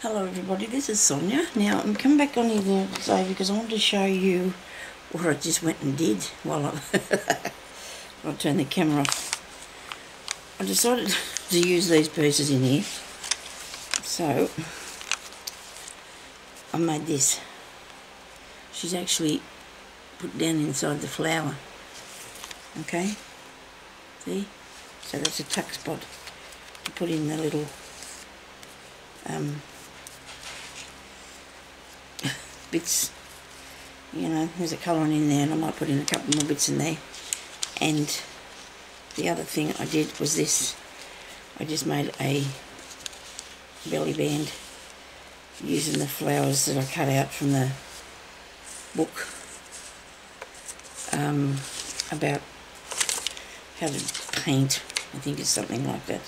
Hello everybody, this is Sonya. Now I'm coming back on here today because I wanted to show you what I just went and did while I turned the camera off. I decided to use these pieces in here. So I made this. She's actually put down inside the flower. Okay? See? So that's a tuck spot to put in the little bits, you know, there's a colouring in there and I might put in a couple more bits in there. And the other thing I did was this. I just made a belly band using the flowers that I cut out from the book about how to paint. I think it's something like that.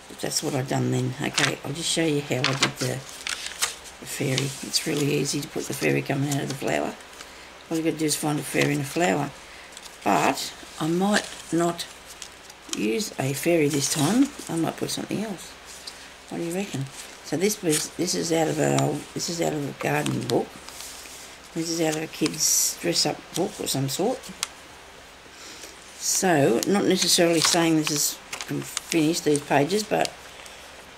But that's what I've done then. Okay, I'll just show you how I did the fairy. It's really easy to put the fairy coming out of the flower. All you've got to do is find a fairy in a flower. But I might not use a fairy this time. I might put something else. What do you reckon? So this is out of a gardening book. This is out of a kid's dress-up book or some sort. So not necessarily saying this is finished, these pages, but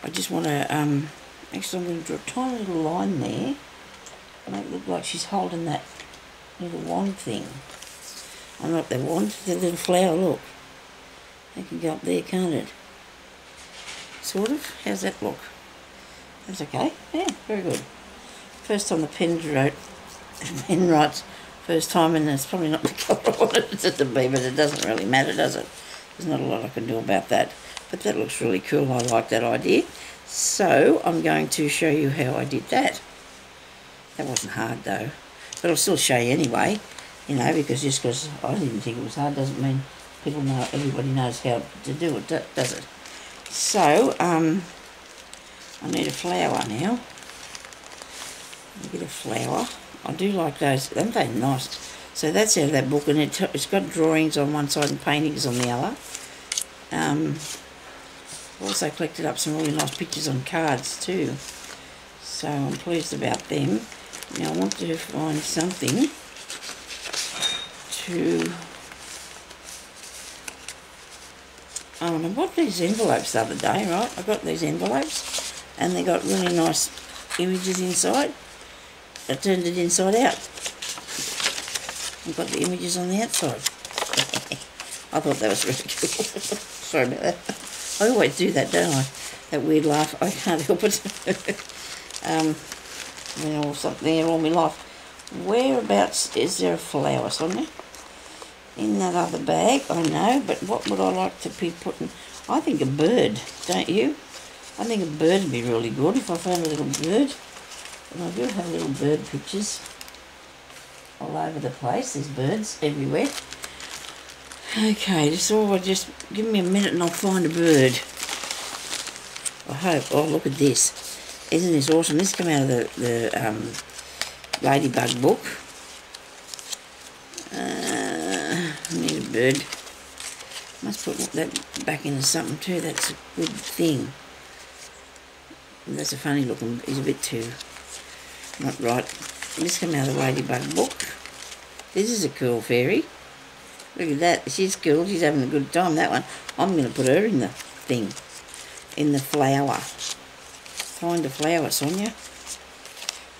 I just want to actually, I'm going to draw a tiny little line there, make it look like she's holding that little wand thing. I'm not the wand, the little flower, look. It can go up there, can't it? Sort of. How's that look? That's okay. Yeah, very good. First time the pen writes first time, and it's probably not the colour I wanted it to be, but it doesn't really matter, does it? There's not a lot I can do about that. But that looks really cool. I like that idea. So I'm going to show you how I did that. That wasn't hard though, but I'll still show you anyway, you know, because just because I didn't think it was hard doesn't mean everybody knows how to do it, does it? So I need a flower now. A bit of flower. I do like those, aren't they nice? So that's out of that book, and it's got drawings on one side and paintings on the other. Also collected up some really nice pictures on cards too, so I'm pleased about them. Now I want to find something to... I bought these envelopes the other day, right? I got these envelopes and they got really nice images inside. I turned it inside out. I've got the images on the outside. I thought that was really cool. Sorry about that. I always do that, don't I? That weird laugh. I can't help it. Or something there all my life. Whereabouts is there a flower, Sonya? In that other bag, I know, but what would I like to be putting? I think a bird, don't you? I think a bird would be really good if I found a little bird. And I do have little bird pictures all over the place. There's birds everywhere. Okay, just give me a minute and I'll find a bird. I hope. Oh, look at this. Isn't this awesome? This came out of the Ladybug book. I need a bird. Must put that back into something too. That's a good thing. That's a funny looking. He's a bit too not right. This came out of the Ladybug book. This is a cool fairy. Look at that. She's cool. She's having a good time, that one. I'm going to put her in the thing. In the flower. Find a flower, Sonya.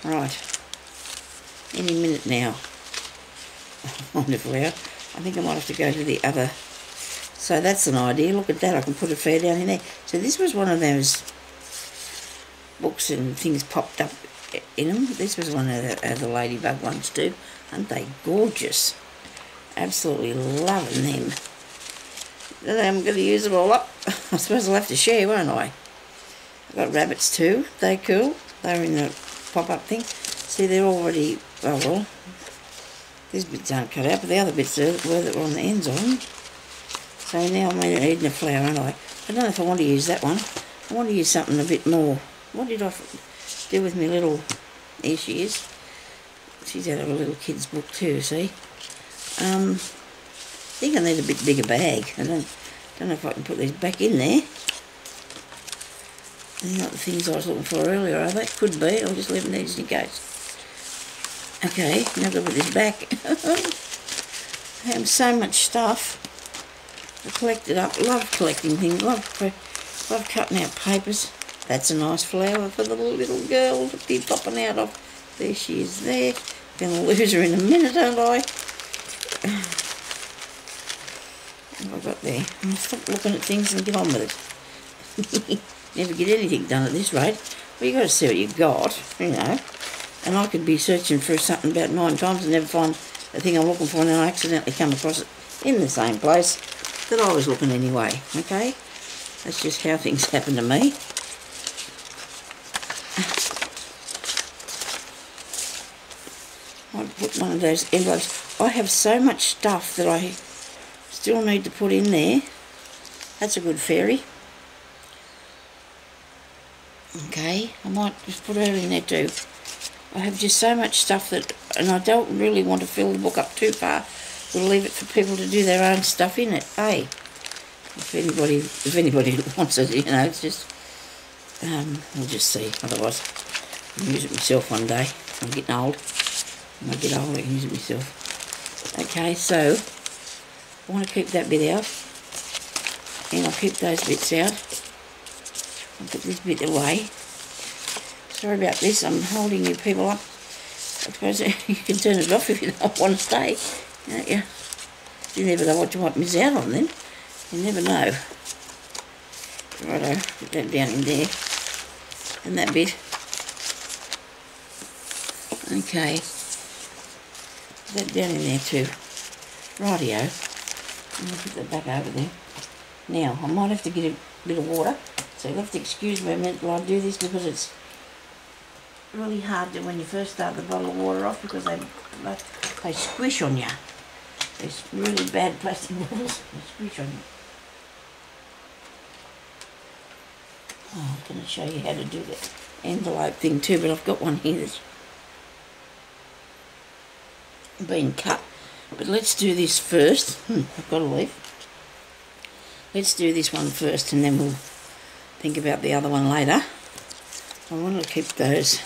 Right. Any minute now. Find a flower. I think I might have to go to the other. So that's an idea. Look at that. I can put a fair down in there. So this was one of those books and things popped up in them. This was one of the Ladybug ones too. Aren't they gorgeous? Absolutely loving them. I'm going to use them all up. I suppose I'll have to share, won't I? I've got rabbits too. They're cool. They're in the pop-up thing. See, they're already... Oh, well. These bits aren't cut out, but the other bits were that were on the ends of them. So now I'm eating a flower, aren't I? I don't know if I want to use that one. I want to use something a bit more. What did I do with my little... Here she is. She's out of a little kid's book too, see? I think I need a bit bigger bag. I don't know if I can put these back in there. They're not the things I was looking for earlier, are they? Could be. I'll just leave them there just in case. Okay, now I've got to put this back. I have so much stuff. I collect it up. Love collecting things. Love cutting out papers. That's a nice flower for the little girl to be popping out of. There she is there. Gonna lose her in a minute, aren't I? What have I got there? I'll stop looking at things and get on with it. Never get anything done at this rate. Well, you got to see what you got, you know. And I could be searching for something about 9 times and never find the thing I'm looking for, and then I accidentally come across it in the same place that I was looking anyway, okay? That's just how things happen to me. I'd put one of those envelopes. I have so much stuff that I still need to put in there. That's a good fairy. Okay, I might just put her in there too. I have just so much stuff that, and I don't really want to fill the book up too far. We'll leave it for people to do their own stuff in it, hey? If anybody wants it, you know, it's just, we'll just see. Otherwise, I'll use it myself one day. I'm getting old. When I get old, I can use it myself. Okay, so, I want to keep that bit out. And I'll keep those bits out. I'll put this bit away. Sorry about this, I'm holding you people up. I suppose you can turn it off if you don't want to stay. Don't you? You never know what you might miss out on then. You never know. Righto, put that down in there. And that bit. Okay. Put that down in there too. Rightio. I'm going to put that back over there. Now, I might have to get a bit of water. So you'll have to excuse me a minute while I do this, because it's really hard to, when you first start the bottle of water off, because they squish on you. These really bad plastic bottles, they squish on you. Oh, I'm going to show you how to do the envelope thing too, but I've got one here that's been cut. But let's do this first. I've got a leaf. Let's do this one first, and then we'll think about the other one later. I want to keep those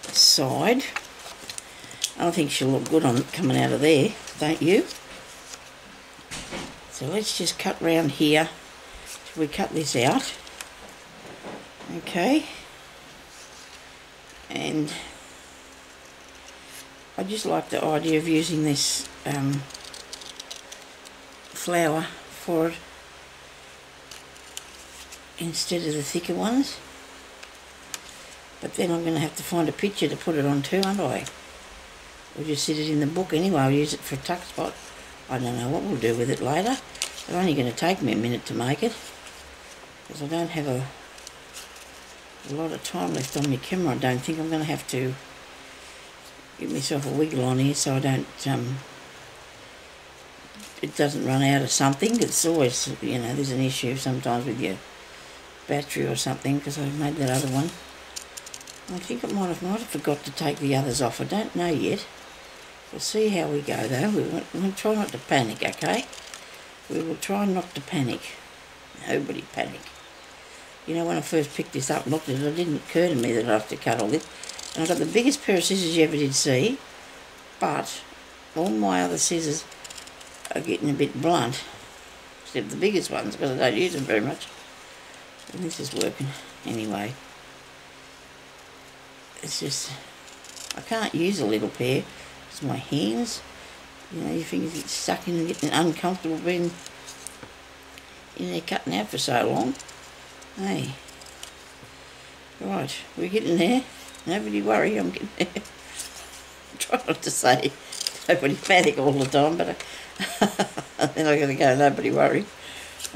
aside. I think she'll look good on coming out of there, don't you? So let's just cut round here. So we cut this out. Okay. And I just like the idea of using this flower for it instead of the thicker ones. But then I'm going to have to find a picture to put it on too, aren't I? We'll just sit it in the book anyway. I'll use it for a tuck spot. I don't know what we'll do with it later. It's only going to take me a minute to make it, because I don't have a lot of time left on my camera. I don't think. I'm going to have to give myself a wiggle on here so I don't, it doesn't run out of something. It's always, you know, there's an issue sometimes with your battery or something, because I made that other one. I think I might have forgot to take the others off. I don't know yet. We'll see how we go though. We'll try not to panic, okay? We will try not to panic. Nobody panic. You know, when I first picked this up and looked at it, it didn't occur to me that I'd have to cut all this. And I've got the biggest pair of scissors you ever did see, but all my other scissors are getting a bit blunt, except the biggest ones, because I don't use them very much. And this is working anyway. It's just, I can't use a little pair, because my hands, you know, your fingers get stuck in and getting uncomfortable being in there cutting out for so long. Hey. Right, we're getting there. Nobody worry, I'm getting there. I'm trying not to say nobody panic all the time, but then I'm going to go, nobody worry.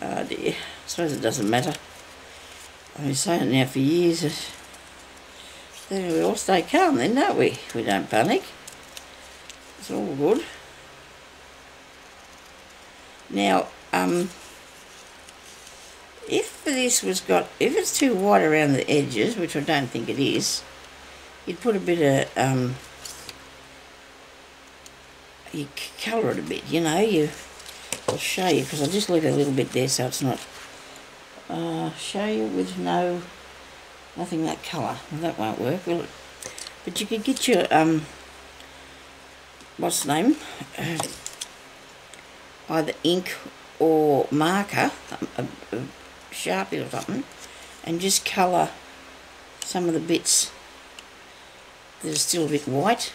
Oh dear, I suppose it doesn't matter. I've been saying it now for years. Then we all stay calm then, don't we? We don't panic. It's all good. Now, if it's too white around the edges, which I don't think it is, you'd put a bit of, you colour it a bit, you know, I'll show you, because I'll just leave a little bit there so it's not, show you with no Nothing that colour. Well, that won't work, will it? But you could get your, what's the name? Either ink or marker, a Sharpie or something, and just colour some of the bits that are still a bit white,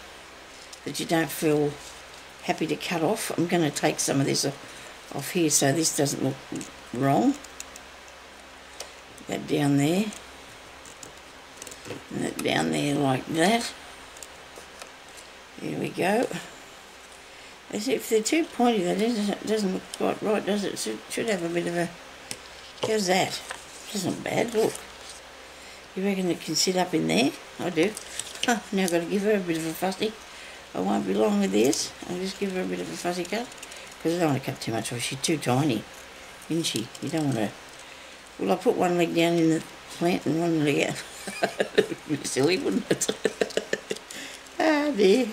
that you don't feel happy to cut off. I'm going to take some of this off here so this doesn't look wrong. That down there, and that down there like that. There we go. As if they're too pointy, that doesn't look quite right, does it? It should have a bit of a... How's that? That's not bad, look. You reckon it can sit up in there? I do. Huh, now I've got to give her a bit of a fussy. I won't be long with this. I'll just give her a bit of a fussy cut. Because I don't want to cut too much off. She's too tiny, isn't she? You don't want to... Well, I put one leg down in the plant and one leg out. It would be silly, wouldn't it? Ah, dear.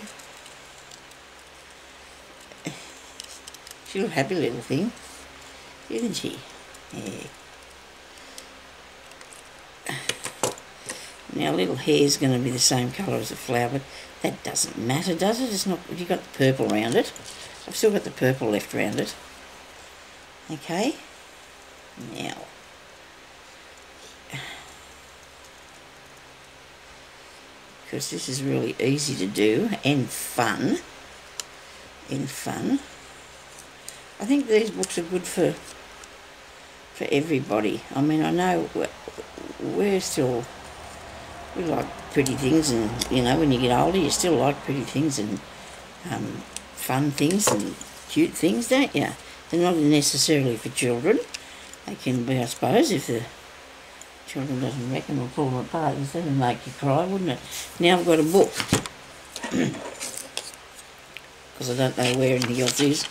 She's a happy little thing, isn't she? Yeah. Now, little hair's going to be the same colour as the flower, but that doesn't matter, does it? It's not. You've got the purple around it. I've still got the purple left around it. Okay. Now, because this is really easy to do and fun. I think these books are good for everybody. I mean, I know we like pretty things, and you know, when you get older, you still like pretty things and fun things and cute things, don't you? They're not necessarily for children. They can be, I suppose, if the children doesn't reckon, we'll pull them apart. That would make you cry, wouldn't it? Now I've got a book, because I don't know where anything else is.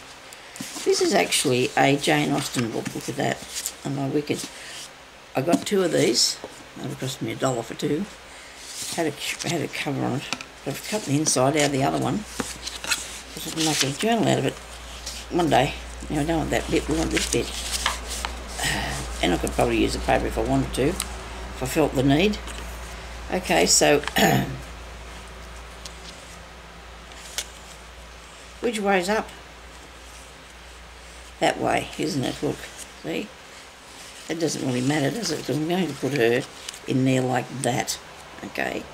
This is actually a Jane Austen book. Look at that. Am I wicked? I got two of these. That cost me $1 for two. Had a cover on it. But I've cut the inside out of the other one, because I can make a journal out of it one day. Now I don't want that bit, we want this bit. And I could probably use the paper if I wanted to, if I felt the need. Okay, so which way's up? That way, isn't it? Look, see? That doesn't really matter, does it? Because I'm going to put her in there like that. Okay.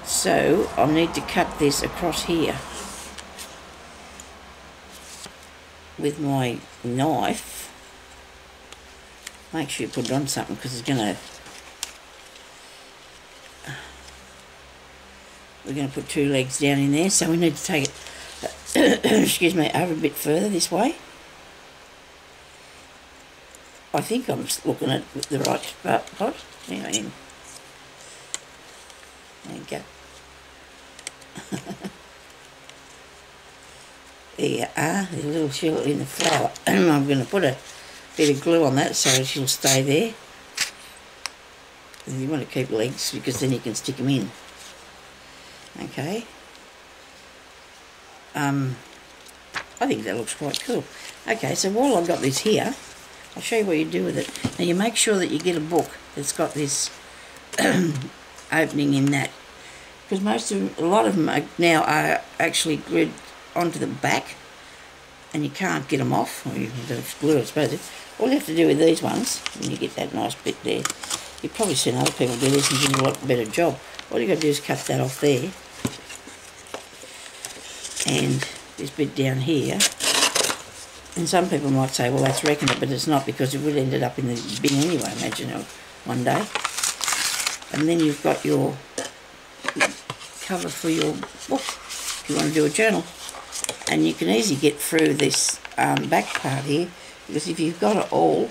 So I'll need to cut this across here with my knife. Make sure you put it on something, because it's going to... We're going to put two legs down in there, so we need to take it, excuse me, over a bit further this way. I think I'm looking at the right spot. There I am. There you go. There you are, there's a little shell in the flower. I'm going to put a bit of glue on that so she'll stay there. And you want to keep legs, because then you can stick them in. Okay. I think that looks quite cool. Okay, so while I've got this here, I'll show you what you do with it. Now you make sure that you get a book that's got this opening in that, because a lot of them now are actually glued onto the back, and you can't get them off, or you can glue it, I suppose. All you have to do with these ones, when you get that nice bit there, you've probably seen other people do this and do a lot better job. All you've got to do is cut that off there, and this bit down here. And some people might say, well, that's wrecking it, but it's not, because it would end up in the bin anyway, imagine it, one day. And then you've got your cover for your book, if you want to do a journal. And you can easily get through this back part here, because if you've got it all,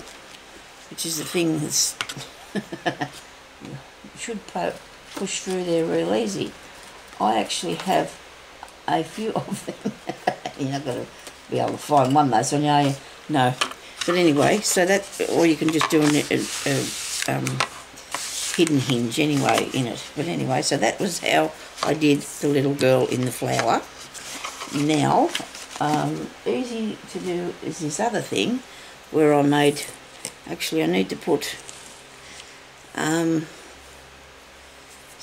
which is the thing that's... you should push through there real easy. I actually have a few of them. You're not going to be able to find one though, Sonya. No. But anyway, so that, or you can just do a hidden hinge anyway in it. But anyway, so that was how I did the little girl in the flower. Now, easy to do is this other thing where I need to put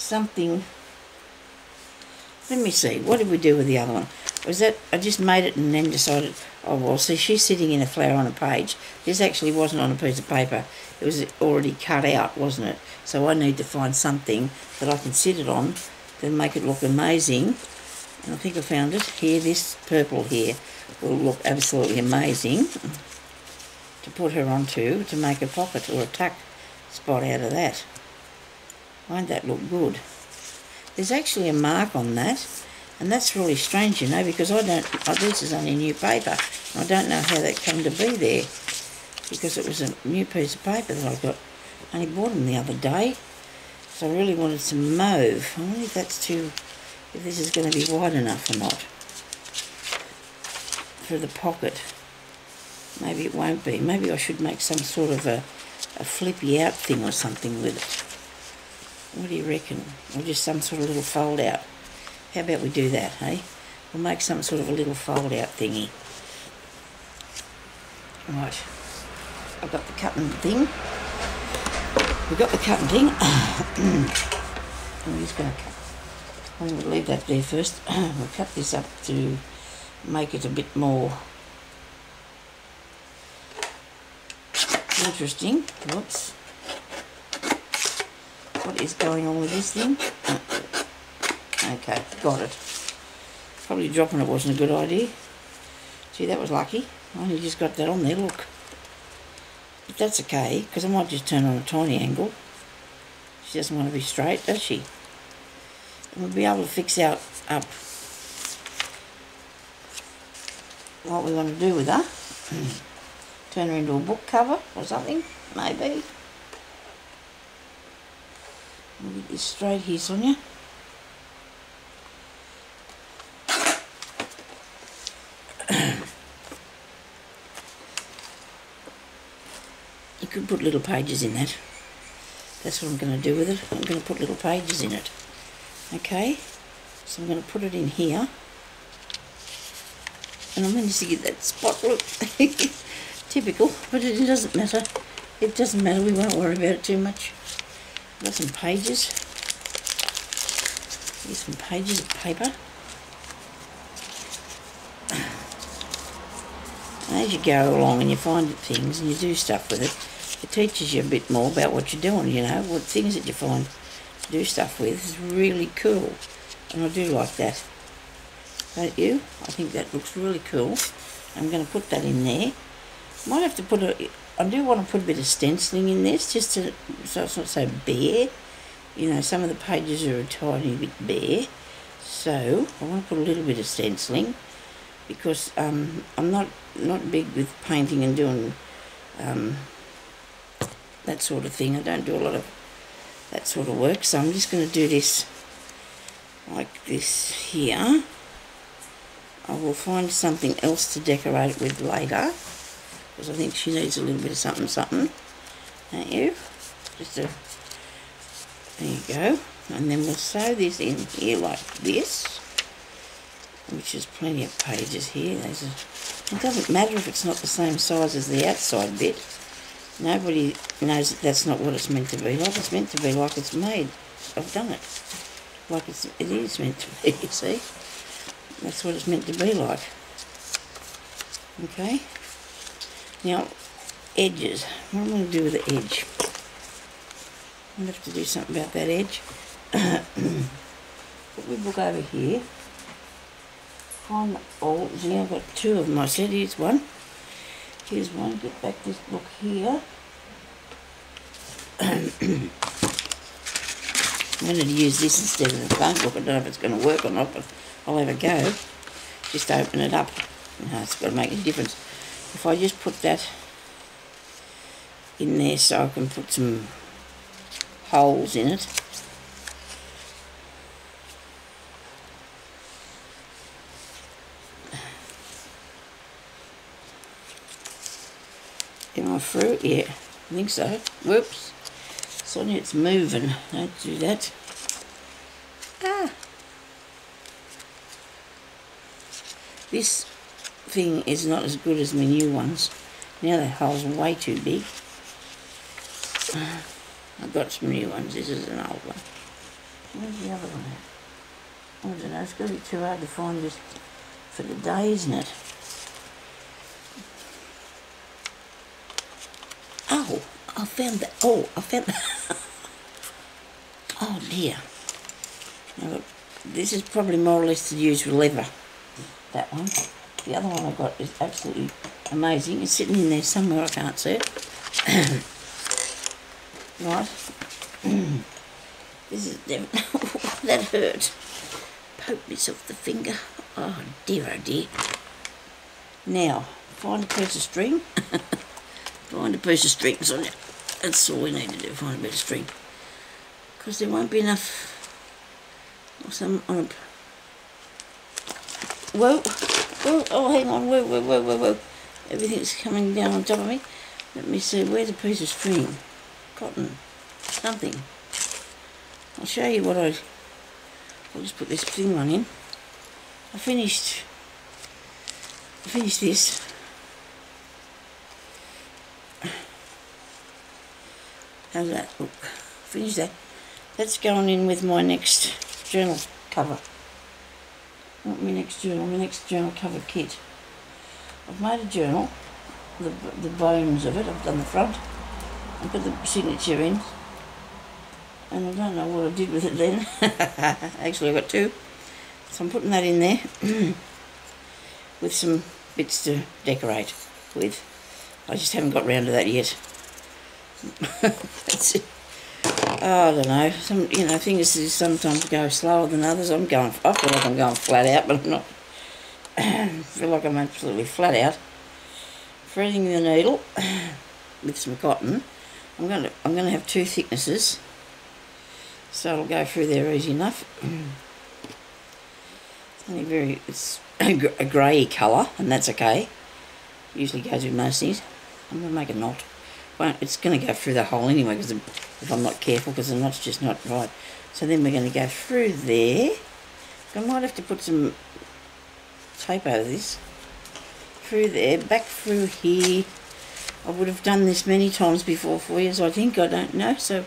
something. Let me see, what did we do with the other one? Was that, I just made it and then decided, oh well, see, she's sitting in a flower on a page. This actually wasn't on a piece of paper. It was already cut out, wasn't it? So I need to find something that I can sit it on to make it look amazing. And I think I found it. Here, this purple here will look absolutely amazing to put her onto, to make a pocket or a tuck spot out of that. Won't that look good? There's actually a mark on that, and that's really strange, you know, because I don't, this is only new paper. I don't know how that came to be there, because it was a new piece of paper that I got. I only bought them the other day, so I really wanted some mauve. I wonder if that's too, if this is going to be wide enough or not for the pocket. Maybe it won't be. Maybe I should make some sort of a flippy out thing or something with it. What do you reckon? Or just some sort of little fold out? How about we do that, hey? We'll make some sort of a little fold out thingy. Right. I've got the cutting thing. We've got the cutting thing. I'm just going to cut. I'm going to leave that there first. We'll cut this up to make it a bit more interesting. Whoops. What is going on with this thing? Okay, got it. Probably dropping it wasn't a good idea. Gee, that was lucky. I only just got that on there, look. But that's okay, because I might just turn on a tiny angle. She doesn't want to be straight, does she? And we'll be able to fix up what we want to do with her. Turn her into a book cover or something, maybe. We'll get this straight here, Sonya. You could put little pages in that. That's what I'm going to do with it. I'm going to put little pages in it. Okay? So I'm going to put it in here. And I managed to get that spot, look. Typical, but it doesn't matter. It doesn't matter, we won't worry about it too much. Got some pages. Here's some pages of paper. And as you go along and you find things and you do stuff with it, it teaches you a bit more about what you're doing, you know, what things that you find to do stuff with is really cool. And I do like that. Don't you? I think that looks really cool. I'm going to put that in there. Might have to put I do want to put a bit of stenciling in this, just to, so it's not so bare. You know, some of the pages are a tiny bit bare. So, I want to put a little bit of stenciling, because I'm not big with painting and doing that sort of thing. I don't do a lot of that sort of work, so I'm just going to do this like this here. I will find something else to decorate it with later, because I think she needs a little bit of something, don't you? There you go. And then we'll sew this in here like this, which is plenty of pages here. It doesn't matter if it's not the same size as the outside bit. Nobody knows that that's not what it's meant to be like. It's meant to be like it's made. I've done it. Like it is meant to be, you see? That's what it's meant to be like. Okay? Now, edges. What am I going to do with the edge? I'm going to have to do something about that edge. Put my book over here. Find all. See, I've got two of them. I said, here's one. Here's one. Get back this book here. I'm going to use this instead of the phone book. I don't know if it's going to work or not, but I'll have a go. Just open it up. No, it's got to make a difference. If I just put that in there so I can put some holes in it. Am I through? Yeah, I think so. Whoops. Sonya, it's moving. Don't do that. Ah. This thing is not as good as my new ones. Now that hole's way too big. I've got some new ones. This is an old one. Where's the other one at? I don't know, it's going to be too hard to find just for the day, isn't it? Oh, I found that. Oh, I found that. Oh dear. Now look, this is probably more or less to use with leather, that one. The other one I got is absolutely amazing. It's sitting in there somewhere, I can't see it. Right. This is that hurt. Poke myself the finger. Oh dear, oh dear. Now, find a piece of string. Find a piece of string, Sonya. That's all we need to do, find a bit of string. Because there won't be enough or some on a... Whoa, whoa, oh hang on, whoa, whoa, whoa, whoa, whoa. Everything's coming down on top of me. Let me see, where's a piece of string? Cotton, something. I'll show you what I'll just put this thin one in. I finished this. How's that look? Finish that. That's going in with my next journal cover. Not my next journal cover kit. I've made a journal, the bones of it, I've done the front, I put the signature in, and I don't know what I did with it then. Actually I got two, so I'm putting that in there with some bits to decorate with. I just haven't got round to that yet. That's it. Oh, I don't know. Things sometimes go slower than others. I feel like I'm going flat out, but I'm not. I feel like I'm absolutely flat out. Threading the needle with some cotton. I'm gonna have two thicknesses, so it'll go through there easy enough. It's a grey colour, and that's okay. Usually goes with most things. I'm gonna make a knot. Well, it's going to go through the hole anyway, because if I'm not careful, because the knot's just not right. So then we're going to go through there. I might have to put some tape over this. Through there, back through here. I would have done this many times before for you, so I think, I don't know. So,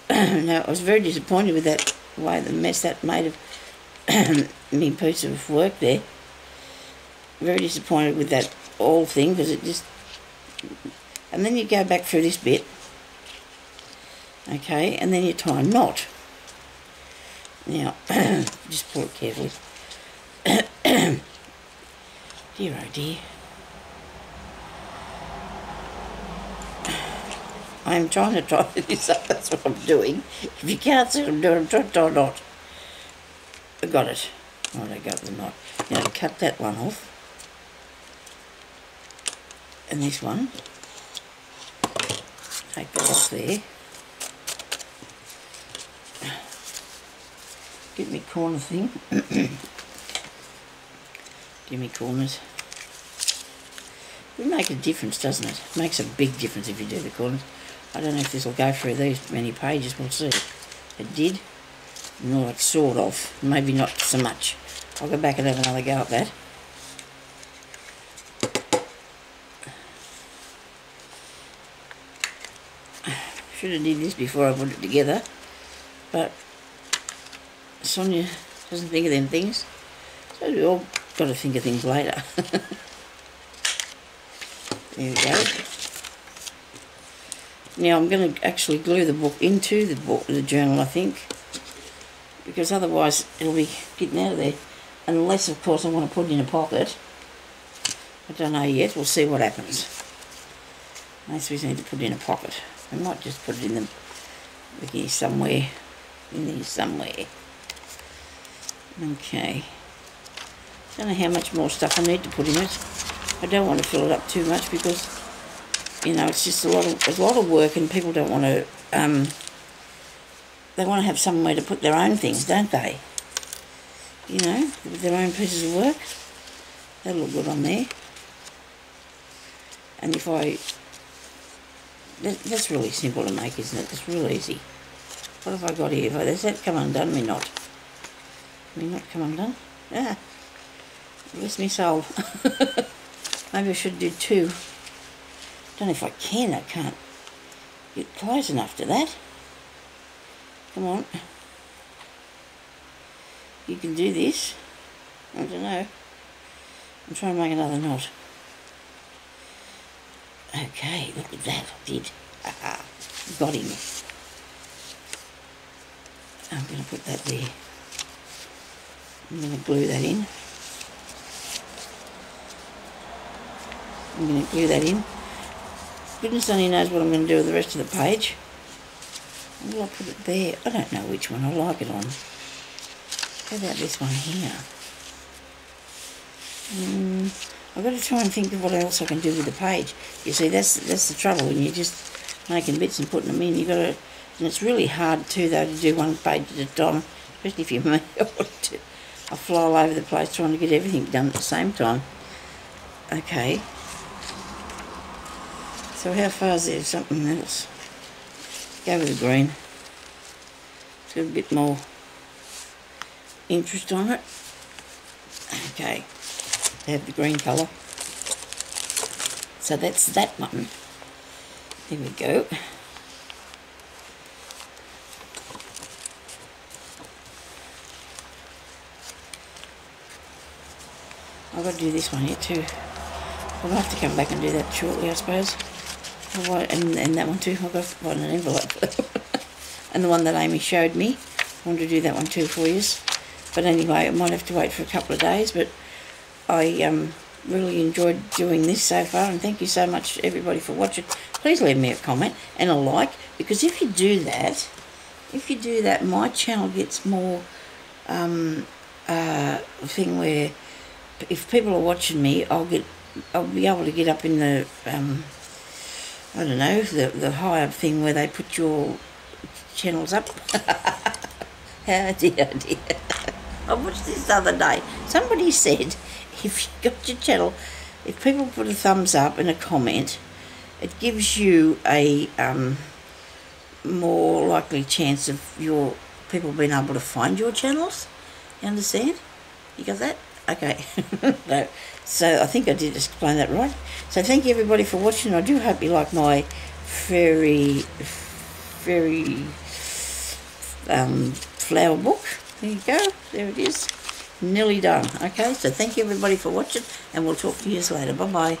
no, I was very disappointed with that way, the mess that made of me piece of work there. Very disappointed with that all thing, because it just... And then you go back through this bit, okay, and then you tie a knot. Now, just pull it carefully. Dear oh dear. I'm trying to tie this up, that's what I'm doing. If you can't see what I'm doing, I'm trying to tie a knot. I got it. Right, I got the knot. Now cut that one off. And this one. Take that off there. Get me corner thing. Give me corners. It makes a difference, doesn't it? It makes a big difference if you do the corners. I don't know if this will go through these many pages, we'll see. It did. No, it's sort of. Maybe not so much. I'll go back and have another go at that. Should have did this before I put it together, but Sonya doesn't think of them things, so we all got to think of things later. There we go. Now I'm going to actually glue the book into the journal, I think, because otherwise it'll be getting out of there, unless of course I want to put it in a pocket. I don't know yet, we'll see what happens. Unless we need to put it in a pocket. I might just put it in here somewhere. Okay. Don't know how much more stuff I need to put in it. I don't want to fill it up too much because, it's just a lot of work, and people don't want to. They want to have somewhere to put their own things, don't they? With their own pieces of work. That'll look good on there. And if that's really simple to make, isn't it? It's real easy. What have I got here? Has that come undone? Me not come undone? Ah, bless me soul. Maybe I should do two. Don't know if I can. I can't get close enough to that. Come on. you can do this. I don't know. I'm trying to make another knot. Okay, look at that, I did. Got him. I'm going to put that there. I'm going to glue that in. I'm going to glue that in. Goodness only knows what I'm going to do with the rest of the page. Will I put it there? I don't know which one I like it on. How about this one here? I've got to try and think of what else I can do with the page. You see, that's the trouble when you're just making bits and putting them in. You got to, and it's really hard too though to do one page at a time, especially if you're me. I fly all over the place trying to get everything done at the same time. Okay. So how far is there something else? Go with the green. It's got a bit more interest on it. Okay, they have the green colour. So that's that one. There we go. I've got to do this one here too. I'll have to come back and do that shortly, I suppose. And that one too. I've got one in an envelope. And the one that Amy showed me. I want to do that one too for you. But anyway, I might have to wait for a couple of days. But I really enjoyed doing this so far. And thank you so much, everybody, for watching. Please leave me a comment and a like. Because if you do that, my channel gets more thing where if people are watching me, I'll be able to get up in the I don't know, the higher thing where they put your channels up. Oh dear. I watched this the other day. Somebody said if you got your channel, if people put a thumbs up and a comment, it gives you a more likely chance of your people being able to find your channels. You understand? You got that? Okay. No. So I think I did explain that right. So thank you everybody for watching. I do hope you like my very flower book. There you go. There it is. Nearly done. Okay, so thank you everybody for watching, and we'll talk to you later. Bye-bye.